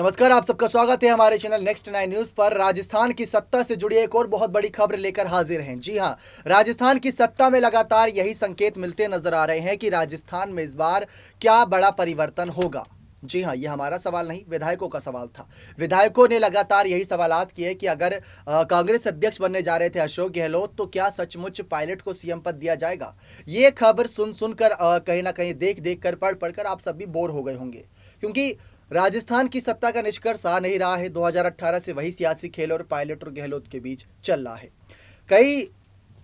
नमस्कार, आप सबका स्वागत है हमारे चैनल नेक्स्ट 9 न्यूज पर। राजस्थान की सत्ता से जुड़ी एक और बहुत बड़ी खबर लेकर हाजिर हैं। जी हां, राजस्थान की सत्ता में लगातार यही संकेत मिलते नजर आ रहे हैं कि राजस्थान में इस बार क्या बड़ा परिवर्तन होगा। जी हां, यह हमारा सवाल नहीं, विधायकों का सवाल था। विधायकों ने लगातार यही सवालात किए कि अगर कांग्रेस अध्यक्ष बनने जा रहे थे अशोक गहलोत, तो क्या सचमुच पायलट को सीएम पद दिया जाएगा। ये खबर सुन सुनकर कहीं ना कहीं देख देख कर पढ़ पढ़कर आप सब भी बोर हो गए होंगे, क्योंकि राजस्थान की सत्ता का निष्कर्ष आ नहीं रहा है। 2018 से वही सियासी खेल और पायलट और गहलोत के बीच चल रहा है। कई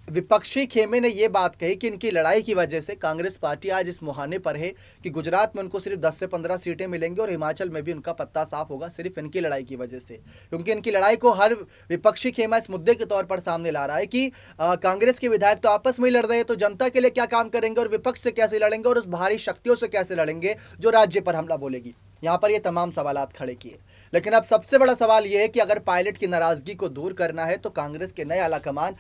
विपक्षी खेमे ने यह बात कही कि इनकी लड़ाई की वजह से कांग्रेस पार्टी आज इस मुहाने पर है कि गुजरात में उनको सिर्फ 10 से 15 सीटें मिलेंगी और हिमाचल में भी उनका पत्ता साफ होगा, सिर्फ इनकी लड़ाई की वजह से। क्योंकि इनकी लड़ाई को हर विपक्षी खेमा इस मुद्दे के तौर पर सामने ला रहा है कि कांग्रेस के विधायक तो आपस में ही लड़ रहे हैं, तो जनता के लिए क्या काम करेंगे और विपक्ष से कैसे लड़ेंगे और उस भारी शक्तियों से कैसे लड़ेंगे जो राज्य पर हमला बोलेगी। यहाँ पर ये तमाम सवालात खड़े किए। लेकिन अब सबसे बड़ा सवाल ये है कि अगर पायलट की नाराजगी को दूर करना है तो कांग्रेस के नए आलाकमान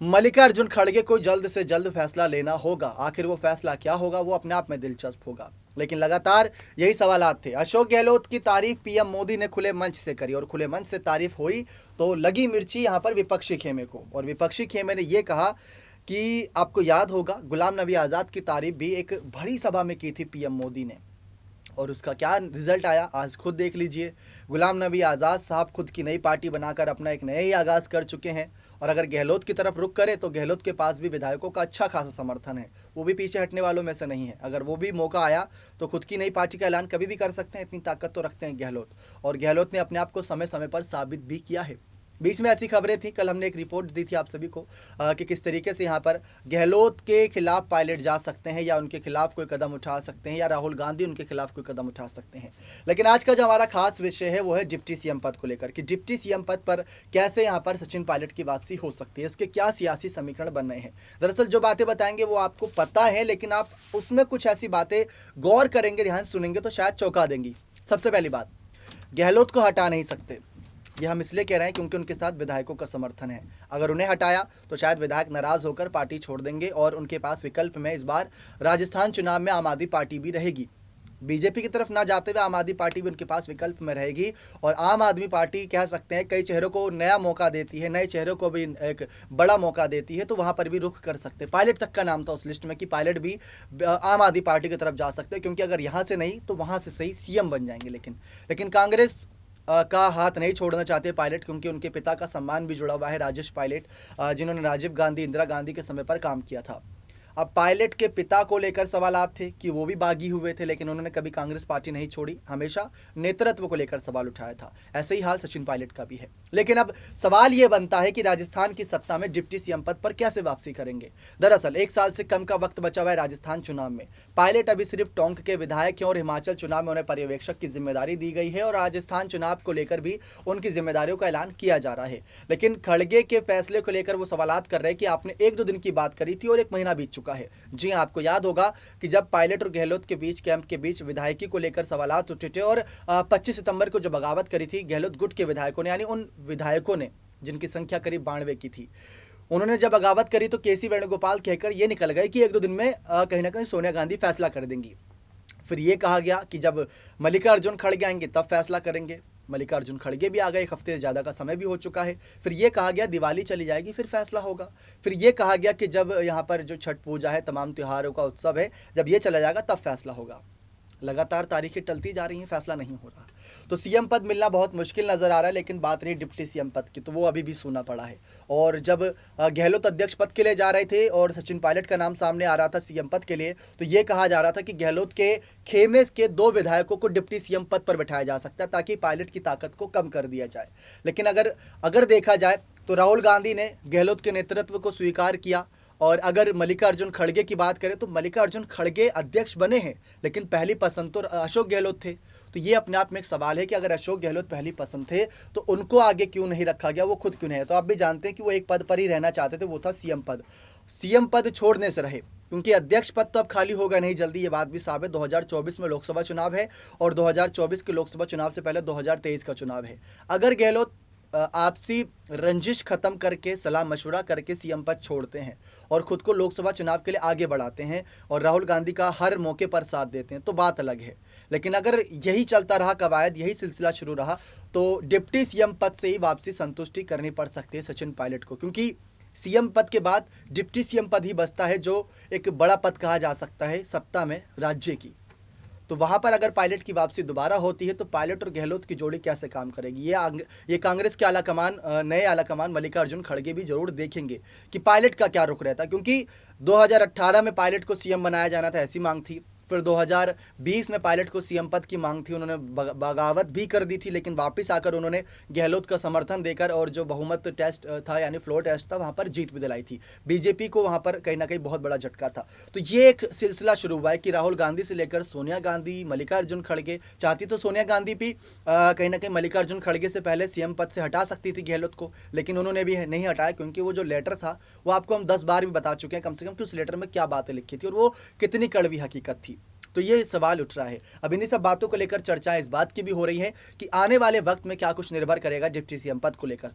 मल्लिकार्जुन खड़गे को जल्द से जल्द फैसला लेना होगा। आखिर वो फैसला क्या होगा, वो अपने आप में दिलचस्प होगा। लेकिन लगातार यही सवालात थे। अशोक गहलोत की तारीफ पीएम मोदी ने खुले मंच से करी और खुले मंच से तारीफ हुई तो लगी मिर्ची यहाँ पर विपक्षी खेमे को, और विपक्षी खेमे ने यह कहा कि आपको याद होगा गुलाम नबी आज़ाद की तारीफ भी एक बड़ी सभा में की थी पीएम मोदी ने, और उसका क्या रिजल्ट आया आज खुद देख लीजिए। गुलाम नबी आज़ाद साहब खुद की नई पार्टी बनाकर अपना एक नया ही आगाज़ कर चुके हैं, और अगर गहलोत की तरफ रुख करे तो गहलोत के पास भी विधायकों का अच्छा खासा समर्थन है, वो भी पीछे हटने वालों में से नहीं है। अगर वो भी मौका आया तो खुद की नई पार्टी का ऐलान कभी भी कर सकते हैं, इतनी ताकत तो रखते हैं गहलोत, और गहलोत ने अपने आप को समय समय पर साबित भी किया है। बीच में ऐसी खबरें थी, कल हमने एक रिपोर्ट दी थी आप सभी को कि किस तरीके से यहाँ पर गहलोत के खिलाफ पायलट जा सकते हैं या उनके खिलाफ कोई कदम उठा सकते हैं या राहुल गांधी उनके खिलाफ कोई कदम उठा सकते हैं। लेकिन आज का जो हमारा खास विषय है वो है डिप्टी सीएम पद को लेकर कि डिप्टी सीएम पद पर कैसे यहाँ पर सचिन पायलट की वापसी हो सकती है, इसके क्या सियासी समीकरण बन रहे हैं। दरअसल जो बातें बताएंगे वो आपको पता है, लेकिन आप उसमें कुछ ऐसी बातें गौर करेंगे, ध्यान सुनेंगे तो शायद चौंका देंगी। सबसे पहली बात, गहलोत को हटा नहीं सकते। ये हम इसलिए कह रहे हैं क्योंकि उनके साथ विधायकों का समर्थन है। अगर उन्हें हटाया तो शायद विधायक नाराज होकर पार्टी छोड़ देंगे, और उनके पास विकल्प में इस बार राजस्थान चुनाव में आम आदमी पार्टी भी रहेगी। बीजेपी की तरफ ना जाते हुए आम आदमी पार्टी भी उनके पास विकल्प में रहेगी, और आम आदमी पार्टी कह सकते हैं कई चेहरों को नया मौका देती है, नए चेहरों को भी एक बड़ा मौका देती है, तो वहाँ पर भी रुख कर सकते हैं। पायलट तक का नाम था उस लिस्ट में कि पायलट भी आम आदमी पार्टी की तरफ जा सकते हैं, क्योंकि अगर यहाँ से नहीं तो वहाँ से सही सीएम बन जाएंगे। लेकिन कांग्रेस का हाथ नहीं छोड़ना चाहते पायलट, क्योंकि उनके पिता का सम्मान भी जुड़ा हुआ है, राजेश पायलट, जिन्होंने राजीव गांधी इंदिरा गांधी के समय पर काम किया था। अब पायलट के पिता को लेकर सवालात थे कि वो भी बागी हुए थे, लेकिन उन्होंने कभी कांग्रेस पार्टी नहीं छोड़ी, हमेशा नेतृत्व को लेकर सवाल उठाया था। ऐसे ही हाल सचिन पायलट का भी है। लेकिन अब सवाल ये बनता है कि राजस्थान की सत्ता में डिप्टी सीएम पद पर कैसे वापसी करेंगे। दरअसल 1 साल से कम का वक्त बचा हुआ है राजस्थान चुनाव में। पायलट अभी सिर्फ टोंक के विधायक हैं और हिमाचल चुनाव में उन्हें पर्यवेक्षक की जिम्मेदारी दी गई है, और राजस्थान चुनाव को लेकर भी उनकी जिम्मेदारियों का ऐलान किया जा रहा है। लेकिन खड़गे के फैसले को लेकर वो सवालात कर रहे हैं कि आपने 1-2 दिन की बात करी थी और 1 महीना बीत चुका है। जी हाँ, आपको याद होगा कि जब पायलट और गहलोत के बीच कैंप के बीच विधायकी को लेकर सवालात उठे थे, और 25 सितंबर को जो बगावत करी थी गहलोत गुट के विधायकों ने, यानी उन विधायकों ने जिनकी संख्या करीब 92 की थी, उन्होंने जब बगावत करी तो केसी वेणुगोपाल कहकर ये निकल गए कि 1-2 दिन में कहीं ना कहीं सोनिया गांधी फैसला कर देंगी। फिर ये कहा गया कि जब मल्लिकार्जुन खड़गे आएंगे तब फैसला करेंगे। मल्लिकार्जुन खड़गे भी आ गए, 1 हफ्ते से ज़्यादा का समय भी हो चुका है। फिर ये कहा गया दिवाली चली जाएगी फिर फैसला होगा। फिर ये कहा गया कि जब यहाँ पर जो छठ पूजा है, तमाम त्योहारों का उत्सव है, जब ये चला जाएगा तब फैसला होगा। लगातार तारीखें टलती जा रही हैं, फैसला नहीं हो रहा। तो सीएम पद मिलना बहुत मुश्किल नज़र आ रहा है। लेकिन बात रही डिप्टी सीएम पद की, तो वो अभी भी सूना पड़ा है। और जब गहलोत अध्यक्ष पद के लिए जा रहे थे और सचिन पायलट का नाम सामने आ रहा था सीएम पद के लिए, तो ये कहा जा रहा था कि गहलोत के खेमे के 2 विधायकों को डिप्टी सीएम पद पर बैठाया जा सकता है, ताकि पायलट की ताकत को कम कर दिया जाए। लेकिन अगर देखा जाए तो राहुल गांधी ने गहलोत के नेतृत्व को स्वीकार किया, और अगर मल्लिकार्जुन खड़गे की बात करें तो मल्लिकार्जुन खड़गे अध्यक्ष बने हैं, लेकिन पहली पसंद तो अशोक गहलोत थे। तो ये अपने आप में एक सवाल है कि अगर अशोक गहलोत पहली पसंद थे तो उनको आगे क्यों नहीं रखा गया, वो खुद क्यों नहीं है। तो आप भी जानते हैं कि वो एक पद पर ही रहना चाहते थे, वो था सीएम पद। सीएम पद छोड़ने से रहे, क्योंकि अध्यक्ष पद तो अब खाली होगा नहीं जल्दी, ये बात भी साफ है। 2024 में लोकसभा चुनाव है, और 2024 के लोकसभा चुनाव से पहले 2023 का चुनाव है। अगर गहलोत आपसी रंजिश खत्म करके सलाह मशवरा करके सीएम पद छोड़ते हैं और खुद को लोकसभा चुनाव के लिए आगे बढ़ाते हैं और राहुल गांधी का हर मौके पर साथ देते हैं तो बात अलग है। लेकिन अगर यही चलता रहा कवायद, यही सिलसिला शुरू रहा, तो डिप्टी सीएम पद से ही वापसी संतुष्टि करनी पड़ सकती है सचिन पायलट को, क्योंकि सीएम पद के बाद डिप्टी सीएम पद ही बचता है जो एक बड़ा पद कहा जा सकता है सत्ता में राज्य की। तो वहां पर अगर पायलट की वापसी दोबारा होती है तो पायलट और गहलोत की जोड़ी कैसे काम करेगी, ये कांग्रेस के आलाकमान, नए आलाकमान मल्लिकार्जुन खड़गे भी जरूर देखेंगे कि पायलट का क्या रुख रहता है, क्योंकि 2018 में पायलट को सीएम बनाया जाना था, ऐसी मांग थी। फिर 2020 में पायलट को सीएम पद की मांग थी, उन्होंने बगावत भी कर दी थी, लेकिन वापस आकर उन्होंने गहलोत का समर्थन देकर और जो बहुमत टेस्ट था यानी फ्लोर टेस्ट था वहां पर जीत भी दिलाई थी। बीजेपी को वहां पर कहीं ना कहीं बहुत बड़ा झटका था। तो ये एक सिलसिला शुरू हुआ है कि राहुल गांधी से लेकर सोनिया गांधी, मल्लिकार्जुन खड़गे, चाहती तो सोनिया गांधी भी कहीं ना कहीं मल्लिकार्जुन खड़गे से पहले सीएम पद से हटा सकती थी गहलोत को, लेकिन उन्होंने भी नहीं हटाया, क्योंकि वो जो लेटर था वो आपको हम 10 बार भी बता चुके हैं कम से कम कि उस लेटर में क्या बातें लिखी थी और वो कितनी कड़वी हकीकत थी। तो ये सवाल उठ रहा है। अब इन्हीं सब बातों को लेकर चर्चाएं इस बात की भी हो रही हैं कि आने वाले वक्त में क्या कुछ निर्भर करेगा डिप्टी सीएम पद को लेकर,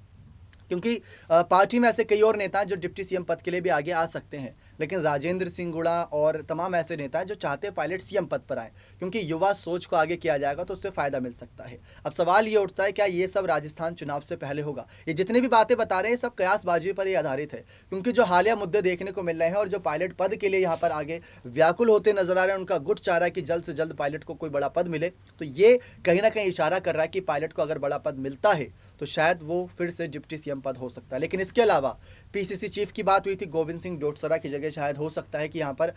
क्योंकि पार्टी में ऐसे कई और नेता हैं जो डिप्टी सीएम पद के लिए भी आगे आ सकते हैं, लेकिन राजेंद्र सिंह गुड़ा और तमाम ऐसे नेता हैं जो चाहते हैं पायलट सीएम पद पर आए, क्योंकि युवा सोच को आगे किया जाएगा तो उससे फायदा मिल सकता है। अब सवाल ये उठता है क्या ये सब राजस्थान चुनाव से पहले होगा? ये जितनी भी बातें बता रहे हैं सब कयासबाजी पर ही आधारित है, क्योंकि जो हालिया मुद्दे देखने को मिल रहे हैं और जो पायलट पद के लिए यहाँ पर आगे व्याकुल होते नजर आ रहे हैं, उनका गुट चाह रहा है कि जल्द से जल्द पायलट को कोई बड़ा पद मिले। तो ये कहीं ना कहीं इशारा कर रहा है कि पायलट को अगर बड़ा पद मिलता है तो शायद वो फिर से डिप्टी सीएम पद हो सकता है। लेकिन इसके अलावा पीसीसी चीफ की बात हुई थी, गोविंद सिंह डोटासरा की जगह शायद हो सकता है कि यहाँ पर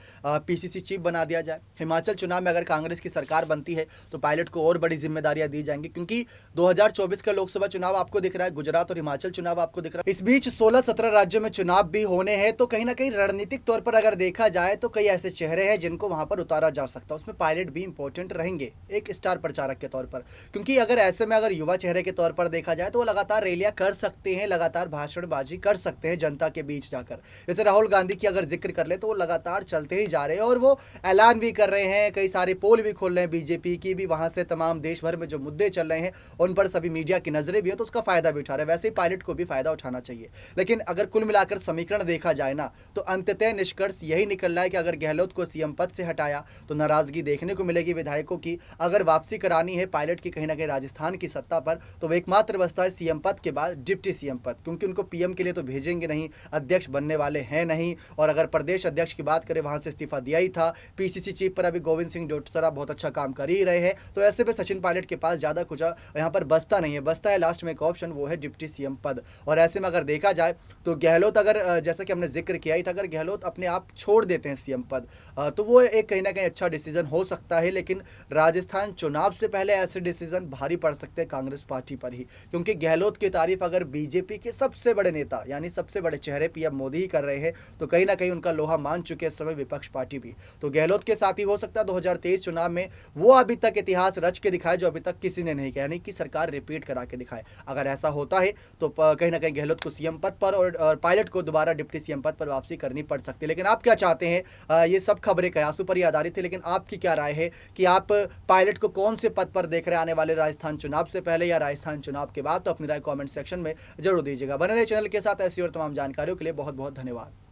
पीसीसी चीफ बना दिया जाए। हिमाचल चुनाव में अगर कांग्रेस की सरकार बनती है तो पायलट को और बड़ी जिम्मेदारियां दी जाएंगी, क्योंकि 2024 का लोकसभा चुनाव आपको दिख रहा है, गुजरात और हिमाचल चुनाव आपको दिख रहा है, इस बीच 16-17 राज्यों में चुनाव भी होने हैं। तो कहीं ना कहीं रणनीतिक तौर पर अगर देखा जाए तो कई ऐसे चेहरे हैं जिनको वहां पर उतारा जा सकता है, उसमें पायलट भी इंपॉर्टेंट रहेंगे एक स्टार प्रचारक के तौर पर, क्योंकि अगर ऐसे में अगर युवा चेहरे के तौर पर देखा जाए तो वो लगातार रैलियां कर सकते हैं, लगातार भाषणबाजी कर सकते हैं जनता के बीच जाकर। जैसे राहुल गांधी की अगर जिक्र कर ले तो वो लगातार चलते ही जा रहे हैं और वो ऐलान भी कर रहे हैं, कई सारे पोल भी खोल रहे हैं बीजेपी की भी, वहां से तमाम देश भर में जो मुद्दे चल रहे हैं उन पर सभी मीडिया की नजरें भी हैं, तो उसका फायदा भी उठा रहे हैं। वैसे ही पायलट को भी फायदा उठाना चाहिए। लेकिन अगर कुल मिलाकर समीकरण देखा जाए ना तो अंततः निष्कर्ष यही निकल रहा है कि अगर गहलोत को सीएम पद से हटाया तो नाराजगी देखने को मिलेगी विधायकों की। अगर वापसी करानी है पायलट की कहीं ना कहीं राजस्थान की सत्ता पर तो वो एकमात्र बचता है सीएम पद के बाद डिप्टी सीएम पद, क्योंकि उनको पीएम के लिए तो भेजेंगे नहीं, अध्यक्ष बनने वाले हैं नहीं। और अगर प्रदेश अध्यक्ष की बात करें वहां से इस्तीफा दिया ही था। पीसीसी चीफ पर अभी गोविंद सिंह डोटासरा बहुत अच्छा काम कर ही रहे हैं, तो ऐसे में सचिन पायलट के पास ज्यादा कुछ यहाँ पर बचता नहीं है। बचता है लास्ट में एक ऑप्शन, वो है डिप्टी सीएम पद। और ऐसे में अगर देखा जाए तो गहलोत अगर जैसा कि हमने जिक्र किया ही था, अगर गहलोत अपने आप छोड़ देते हैं सीएम पद तो वो एक कहीं ना कहीं अच्छा डिसीजन हो सकता है। लेकिन राजस्थान चुनाव से पहले ऐसे डिसीजन भारी पड़ सकते हैं कांग्रेस पार्टी पर ही, क्योंकि गहलोत की तारीफ अगर बीजेपी के सबसे बड़े नेता यानी सबसे बड़े चेहरे पीएम मोदी ही कर रहे हैं तो कहीं ना कहीं उनका लोहा मान चुके हैं इस समय विपक्ष पार्टी भी। तो गहलोत के साथ ही हो सकता है 2023 चुनाव में वो अभी तक इतिहास रच के दिखाए जो अभी तक किसी ने नहीं किया, यानी कि सरकार रिपीट करा के दिखाए। अगर ऐसा होता है तो कहीं ना कहीं गहलोत को सीएम पद पर और पायलट को दोबारा डिप्टी सीएम पद पर वापसी करनी पड़ सकती है। लेकिन आप क्या चाहते हैं? ये सब खबरें कयासों पर ही आधारित है, लेकिन आपकी क्या राय है कि आप पायलट को कौन से पद पर देख रहे हैं आने वाले राजस्थान चुनाव से पहले या राजस्थान चुनाव के बाद? तो अपनी राय कमेंट सेक्शन में जरूर दीजिएगा। बने रहे चैनल के साथ ऐसी और तमाम जानकारियों के लिए बहुत बहुत धन्यवाद।